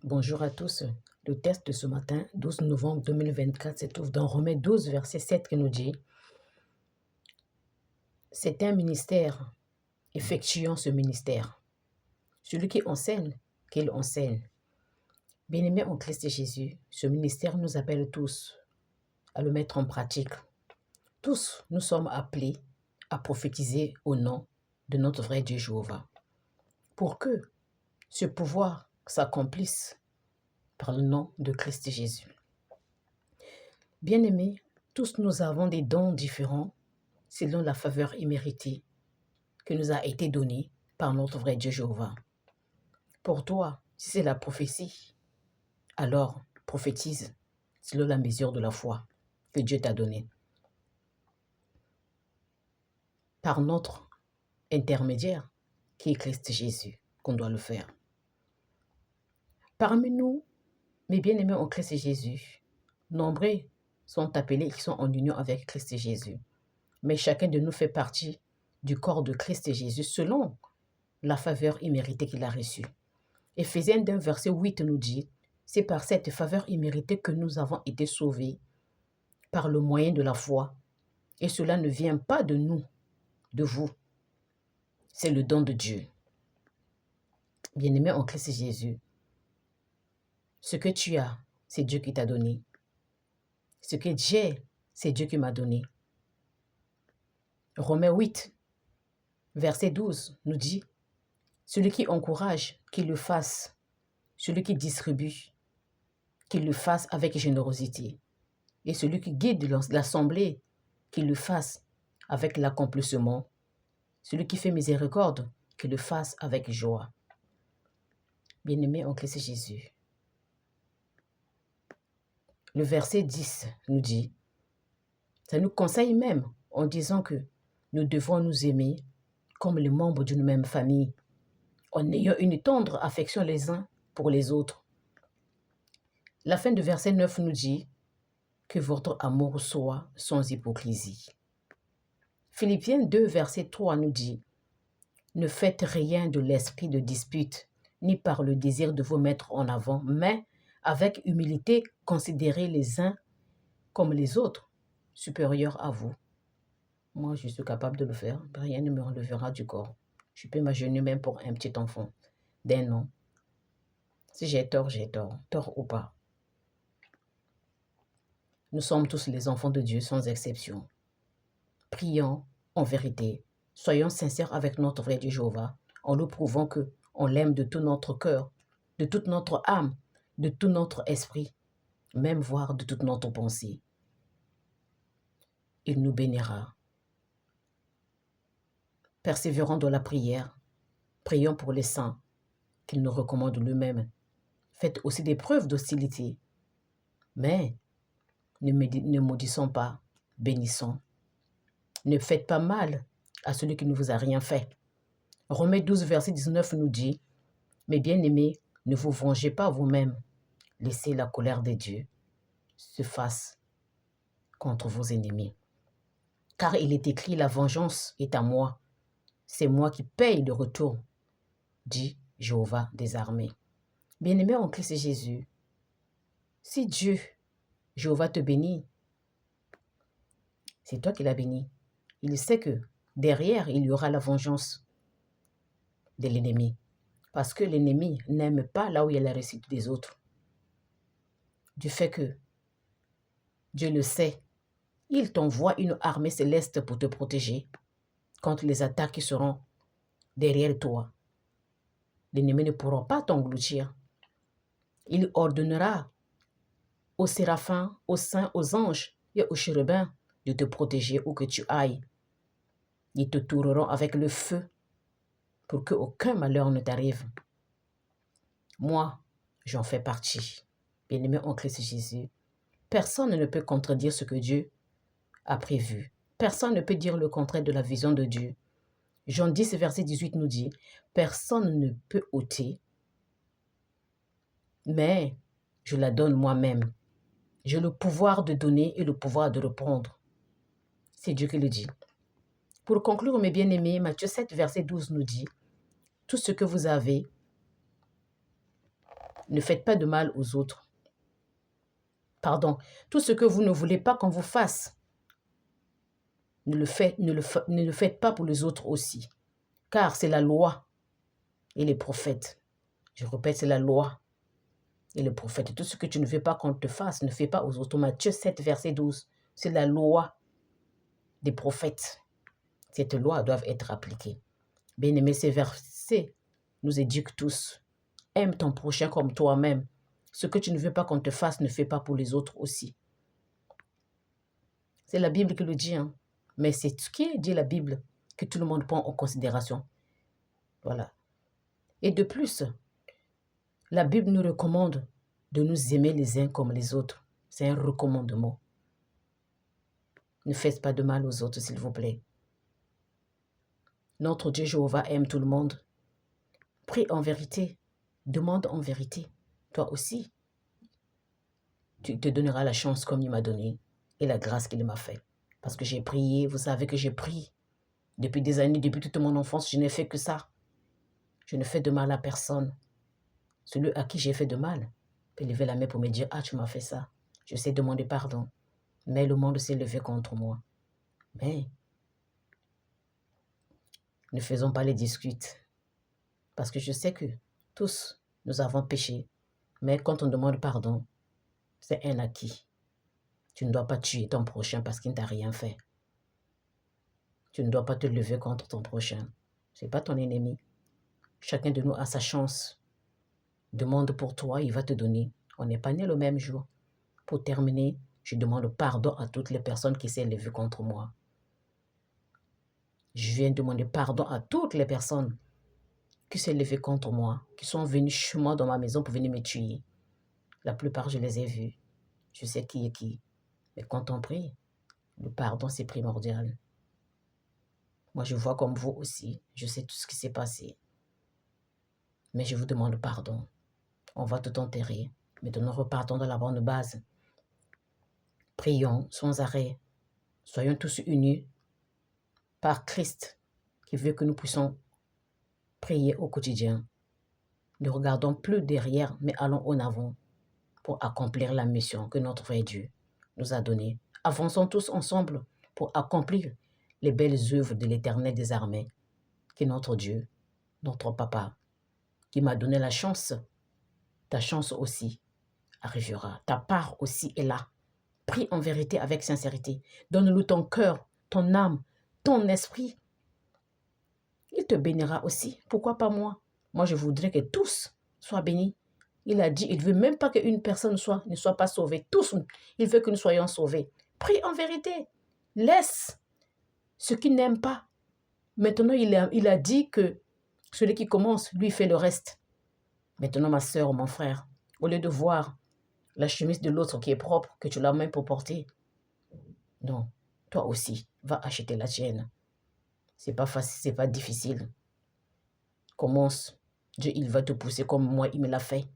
Bonjour à tous. Le test de ce matin, 12 novembre 2024, se trouve dans Romains 12, verset 7 qui nous dit « C'est un ministère, effectuant ce ministère. Celui qui enseigne, qu'il enseigne. » Bien-aimés en Christ Jésus, ce ministère nous appelle tous à le mettre en pratique. Tous, nous sommes appelés à prophétiser au nom de notre vrai Dieu Jéhovah. Pour que ce pouvoir s'accomplisse par le nom de Christ Jésus. Bien-aimés, tous nous avons des dons différents selon la faveur imméritée que nous a été donnée par notre vrai Dieu Jéhovah. Pour toi, si c'est la prophétie, alors prophétise selon la mesure de la foi que Dieu t'a donnée. Par notre intermédiaire, qui est Christ Jésus, qu'on doit le faire. Parmi nous, mes bien-aimés en Christ Jésus, nombreux sont appelés qui sont en union avec Christ Jésus. Mais chacun de nous fait partie du corps de Christ Jésus selon la faveur imméritée qu'il a reçue. Éphésiens 1, verset 8 nous dit, c'est par cette faveur imméritée que nous avons été sauvés par le moyen de la foi. Et cela ne vient pas de nous, de vous. C'est le don de Dieu. Bien-aimé en Christ Jésus, ce que tu as, c'est Dieu qui t'a donné. Ce que j'ai, c'est Dieu qui m'a donné. Romains 8, verset 12 nous dit, celui qui encourage, qu'il le fasse. Celui qui distribue, qu'il le fasse avec générosité. Et celui qui guide l'assemblée, qu'il le fasse avec l'accomplissement. Celui qui fait miséricorde, qu'il le fasse avec joie. Bien-aimé en Christ Jésus. Le verset 10 nous dit, ça nous conseille même en disant que nous devons nous aimer comme les membres d'une même famille, en ayant une tendre affection les uns pour les autres. La fin du verset 9 nous dit que votre amour soit sans hypocrisie. Philippiens 2, verset 3 nous dit, ne faites rien de l'esprit de dispute, ni par le désir de vous mettre en avant, mais avec humilité, considérez les uns comme les autres, supérieurs à vous. Moi, je suis capable de le faire. Rien ne me relèvera du corps. Je peux m'agenouiller même pour un petit enfant d'un an. Si j'ai tort, tort ou pas. Nous sommes tous les enfants de Dieu sans exception. Prions en vérité. Soyons sincères avec notre vrai Dieu Jéhovah en nous prouvant qu'on l'aime de tout notre cœur, de toute notre âme, de tout notre esprit, même voire de toute notre pensée. Il nous bénira. Persévérons dans la prière. Prions pour les saints qu'il nous recommande lui-même. Faites aussi des preuves d'hostilité. Mais ne maudissons pas, bénissons. Ne faites pas mal à celui qui ne vous a rien fait. Romains 12, verset 19 nous dit, « Mes bien-aimés, ne vous vengez pas vous-même. Laissez la colère de Dieu se fasse contre vos ennemis. Car il est écrit, la vengeance est à moi. C'est moi qui paye le retour, dit Jéhovah des armées. » Bien-aimés en Christ Jésus, si Dieu, Jéhovah te bénit, c'est toi qui l'as béni. Il sait que derrière, il y aura la vengeance de l'ennemi. Parce que l'ennemi n'aime pas là où il y a la réussite des autres. Du fait que Dieu le sait, il t'envoie une armée céleste pour te protéger contre les attaques qui seront derrière toi. L'ennemi ne pourra pas t'engloutir. Il ordonnera aux séraphins, aux saints, aux anges et aux chérubins de te protéger où que tu ailles. Ils te toureront avec le feu pour qu'aucun malheur ne t'arrive. Moi, j'en fais partie. Bien-aimé en Christ Jésus, personne ne peut contredire ce que Dieu a prévu. Personne ne peut dire le contraire de la vision de Dieu. Jean 10, verset 18 nous dit, « Personne ne peut ôter, mais je la donne moi-même. J'ai le pouvoir de donner et le pouvoir de reprendre. » C'est Dieu qui le dit. Pour conclure, mes bien-aimés, Matthieu 7, verset 12 nous dit, « Tout ce que vous avez Ne faites pas de mal aux autres. Pardon. Tout ce que vous ne voulez pas qu'on vous fasse, ne le faites pas pour les autres aussi. Car c'est la loi et les prophètes. Je répète, c'est la loi et les prophètes. Tout ce que tu ne veux pas qu'on te fasse, ne fais pas aux autres. Matthieu 7, verset 12. C'est la loi des prophètes. Cette loi doit être appliquée. Bien-aimés, ces versets nous éduquent tous. Aime ton prochain comme toi-même. Ce que tu ne veux pas qu'on te fasse, ne fais pas pour les autres aussi. C'est la Bible qui le dit. Hein? Mais c'est ce qui dit la Bible que tout le monde prend en considération. Voilà. Et de plus, la Bible nous recommande de nous aimer les uns comme les autres. C'est un recommandement. Ne faites pas de mal aux autres, s'il vous plaît. Notre Dieu Jéhovah aime tout le monde. Prie en vérité. Demande en vérité. Toi aussi, tu te donneras la chance comme il m'a donné et la grâce qu'il m'a fait. Parce que j'ai prié, vous savez que j'ai prié. Depuis des années, depuis toute mon enfance, je n'ai fait que ça. Je ne fais de mal à personne. Celui à qui j'ai fait de mal peut lever la main pour me dire « Ah, tu m'as fait ça. » Je sais demander pardon. Mais le monde s'est levé contre moi. Mais ne faisons pas les disputes. Parce que je sais que tous, nous avons péché. Mais quand on demande pardon, c'est un acquis. Tu ne dois pas tuer ton prochain parce qu'il ne t'a rien fait. Tu ne dois pas te lever contre ton prochain. Ce n'est pas ton ennemi. Chacun de nous a sa chance. Demande pour toi, il va te donner. On n'est pas né le même jour. Pour terminer, je demande pardon à toutes les personnes qui s'est levées contre moi. Je viens demander pardon à toutes les personnes qui s'est levées contre moi, qui sont venues chez moi dans ma maison pour venir me tuer. La plupart, je les ai vus. Je sais qui est qui. Mais quand on prie, le pardon, c'est primordial. Moi, je vois comme vous aussi. Je sais tout ce qui s'est passé. Mais je vous demande pardon. On va tout enterrer. Maintenant, repartons de la bonne base. Prions sans arrêt. Soyons tous unis par Christ qui veut que nous puissions prier au quotidien. Ne regardons plus derrière, mais allons en avant pour accomplir la mission que notre vrai Dieu nous a donnée. Avançons tous ensemble pour accomplir les belles œuvres de l'Éternel des armées, qui est notre Dieu, notre Papa, qui m'a donné la chance. Ta chance aussi arrivera. Ta part aussi est là. Prie en vérité avec sincérité. Donne-lui ton cœur, ton âme, ton esprit. Il te bénira aussi. Pourquoi pas moi? Moi, je voudrais que tous soient bénis. Il a dit, il ne veut même pas qu'une personne ne soit pas sauvée. Tous, il veut que nous soyons sauvés. Prie en vérité. Laisse ce qu'il n'aime pas. Maintenant, il a dit que celui qui commence, lui, fait le reste. Maintenant, ma soeur, mon frère, au lieu de voir la chemise de l'autre qui est propre, que tu l'as même pour porter, non, toi aussi, va acheter la tienne. C'est pas facile, c'est pas difficile. Commence. Dieu, il va te pousser comme moi, il me l'a fait.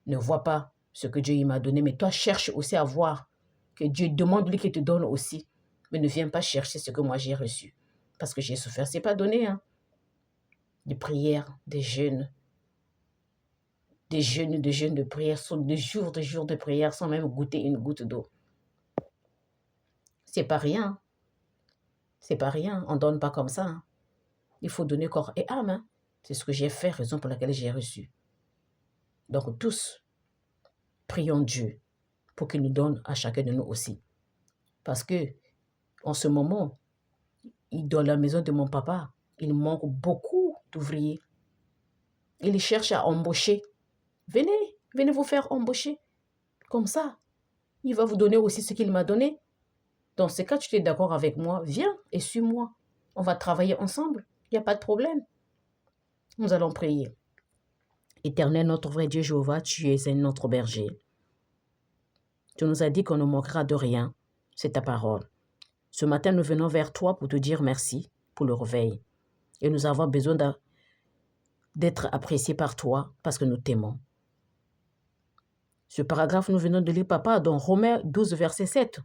Ne vois pas ce que Dieu m'a donné, mais toi, cherche aussi à voir que Dieu demande lui qu'il te donne aussi. Mais ne viens pas chercher ce que moi j'ai reçu. Parce que j'ai souffert, c'est pas donné. Hein. Des prières, des jeûnes de prière, des jours de prière sans même goûter une goutte d'eau. C'est pas rien. C'est pas rien. On ne donne pas comme ça. Hein. Il faut donner corps et âme. Hein. C'est ce que j'ai fait, raison pour laquelle j'ai reçu. Donc tous, prions Dieu pour qu'il nous donne à chacun de nous aussi. Parce que en ce moment, dans la maison de mon papa, il manque beaucoup d'ouvriers. Il cherche à embaucher. Venez vous faire embaucher. Comme ça, il va vous donner aussi ce qu'il m'a donné. Dans ce cas, tu es d'accord avec moi, viens et suis-moi. On va travailler ensemble. Il n'y a pas de problème. Nous allons prier. Éternel, notre vrai Dieu Jéhovah, tu es notre berger. Tu nous as dit qu'on ne manquera de rien. C'est ta parole. Ce matin, nous venons vers toi pour te dire merci pour le réveil. Et nous avons besoin d'être appréciés par toi parce que nous t'aimons. Ce paragraphe, nous venons de lire, papa, dans Romains 12, verset 7.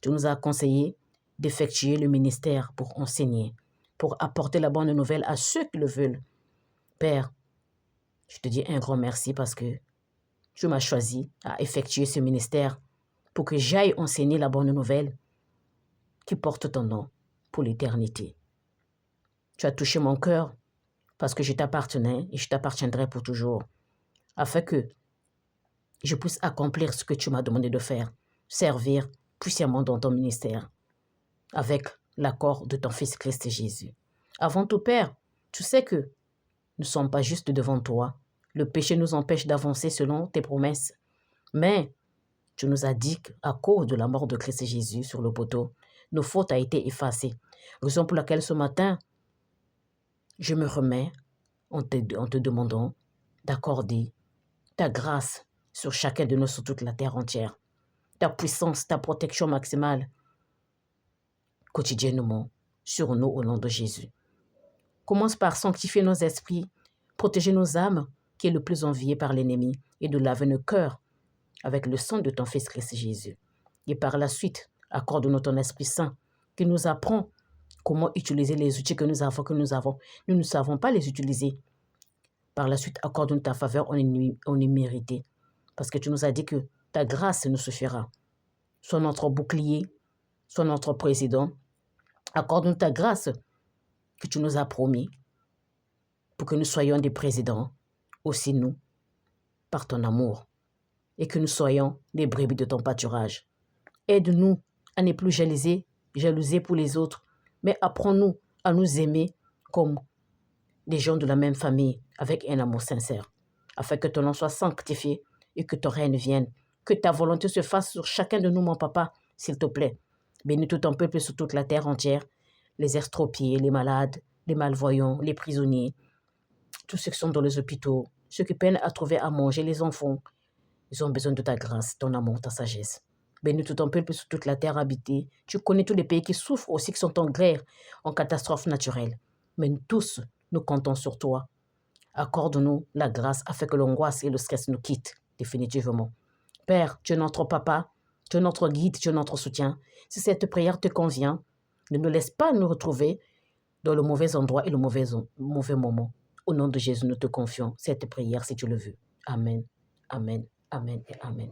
Tu nous as conseillé d'effectuer le ministère pour enseigner, pour apporter la bonne nouvelle à ceux qui le veulent. Père, Je te dis un grand merci parce que tu m'as choisi à effectuer ce ministère pour que j'aille enseigner la bonne nouvelle qui porte ton nom pour l'éternité. Tu as touché mon cœur parce que je t'appartenais et je t'appartiendrai pour toujours, afin que je puisse accomplir ce que tu m'as demandé de faire, servir puissamment dans ton ministère, avec l'accord de ton Fils Christ Jésus. Avant tout, Père, tu sais que nous ne sommes pas juste devant toi. Le péché nous empêche d'avancer selon tes promesses. Mais tu nous as dit qu'à cause de la mort de Christ Jésus sur le poteau, nos fautes ont été effacées. Raison pour laquelle ce matin, je me remets en te demandant d'accorder ta grâce sur chacun de nous, sur toute la terre entière. Ta puissance, ta protection maximale, quotidiennement, sur nous au nom de Jésus. Commence par sanctifier nos esprits, protéger nos âmes, qui est le plus envié par l'ennemi, et de laver nos cœurs avec le sang de ton Fils Christ Jésus. Et par la suite, accorde-nous ton Esprit Saint, qui nous apprend comment utiliser les outils que nous avons. Nous ne savons pas les utiliser. Par la suite, accorde-nous ta faveur, on est mérité. Parce que tu nous as dit que ta grâce nous suffira. Sois notre bouclier, sois notre président. Accorde-nous ta grâce que tu nous as promis pour que nous soyons des présidents, aussi nous, par ton amour, et que nous soyons des brebis de ton pâturage. Aide-nous à ne plus jalouser pour les autres, mais apprends-nous à nous aimer comme des gens de la même famille, avec un amour sincère, afin que ton nom soit sanctifié et que ton règne vienne. Que ta volonté se fasse sur chacun de nous, mon papa, s'il te plaît. Bénis tout ton peuple sur toute la terre entière, les estropiés, les malades, les malvoyants, les prisonniers, tous ceux qui sont dans les hôpitaux, ceux qui peinent à trouver à manger, les enfants. Ils ont besoin de ta grâce, ton amour, ta sagesse. Bénis tout ton peuple sur toute la terre habitée. Tu connais tous les pays qui souffrent aussi, qui sont en guerre, en catastrophe naturelle. Mais nous tous, nous comptons sur toi. Accorde-nous la grâce afin que l'angoisse et le stress nous quittent définitivement. Père, tu es notre papa, tu es notre guide, tu es notre soutien. Si cette prière te convient, ne nous laisse pas nous retrouver dans le mauvais endroit et le mauvais moment. Au nom de Jésus, nous te confions cette prière si tu le veux. Amen, amen, amen et amen.